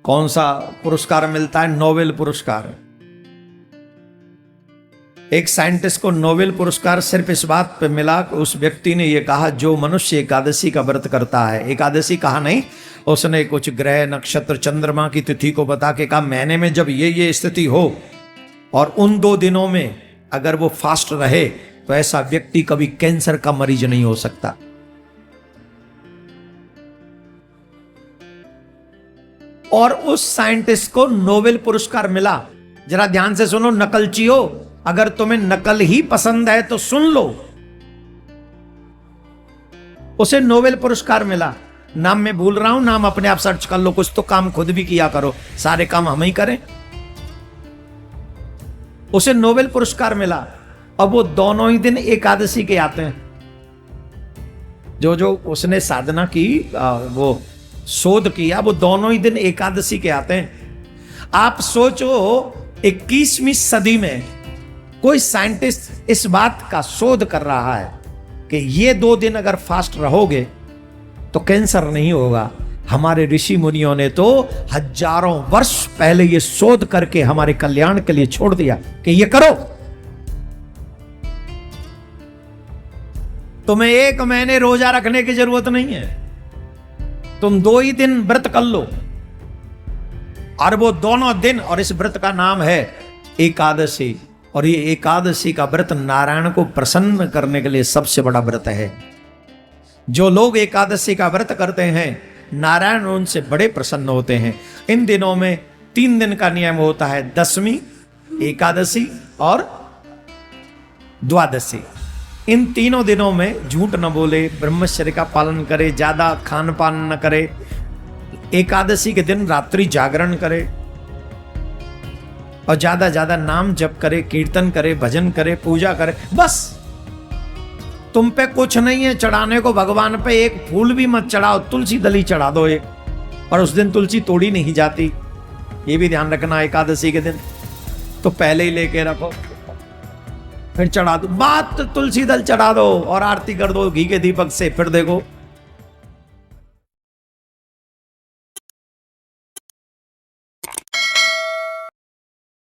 कौन सा पुरस्कार मिलता है? नोबेल पुरस्कार। एक साइंटिस्ट को नोबेल पुरस्कार सिर्फ इस बात पे मिला कि उस व्यक्ति ने ये कहा, जो मनुष्य एकादशी का व्रत करता है, एकादशी कहा नहीं, उसने कुछ ग्रह नक्षत्र चंद्रमा की तिथि को बता के कहा, महीने में जब ये स्थिति हो और उन 2 दिनों में अगर वो फास्ट रहे तो ऐसा व्यक्ति कभी कैंसर का मरीज नहीं हो सकता। और उस साइंटिस्ट को नोबेल पुरस्कार मिला। जरा ध्यान से सुनो नकलचियो, अगर तुम्हें नकल ही पसंद है तो सुन लो, उसे नोबेल पुरस्कार मिला। नाम मैं भूल रहा हूं, नाम अपने आप सर्च कर लो, कुछ तो काम खुद भी किया करो, सारे काम हम ही करें। उसे नोबेल पुरस्कार मिला। अब वो दोनों ही दिन एकादशी के आते हैं। जो उसने साधना की, वो शोध किया, वो दोनों ही दिन एकादशी के आते हैं। आप सोचो 21वीं सदी में कोई साइंटिस्ट इस बात का शोध कर रहा है कि ये 2 दिन अगर फास्ट रहोगे तो कैंसर नहीं होगा। हमारे ऋषि मुनियों ने तो हजारों वर्ष पहले ये शोध करके हमारे कल्याण के लिए छोड़ दिया कि ये करो। तुम्हें 1 महीने रोजा रखने की जरूरत नहीं है, तुम 2 ही दिन व्रत कर लो, और वो दोनों दिन, और इस व्रत का नाम है एकादशी। और ये एकादशी का व्रत नारायण को प्रसन्न करने के लिए सबसे बड़ा व्रत है। जो लोग एकादशी का व्रत करते हैं, नारायण उनसे बड़े प्रसन्न होते हैं। इन दिनों में 3 दिन का नियम होता है, दशमी, एकादशी और द्वादशी। इन तीनों दिनों में झूठ न बोले, ब्रह्मचर्य का पालन करे, ज्यादा खान पान न करे। एकादशी के दिन रात्रि जागरण करे और ज्यादा नाम जप करे, कीर्तन करे, भजन करे, पूजा करे। बस तुम पे कुछ नहीं है चढ़ाने को, भगवान पे एक फूल भी मत चढ़ाओ, तुलसी दली चढ़ा दो एक, और उस दिन तुलसी तोड़ी नहीं जाती, ये भी ध्यान रखना। एकादशी के दिन तो पहले ही लेके रखो, फिर चढ़ा दो। बात तुलसी दल चढ़ा दो और आरती कर दो घी के दीपक से, फिर देखो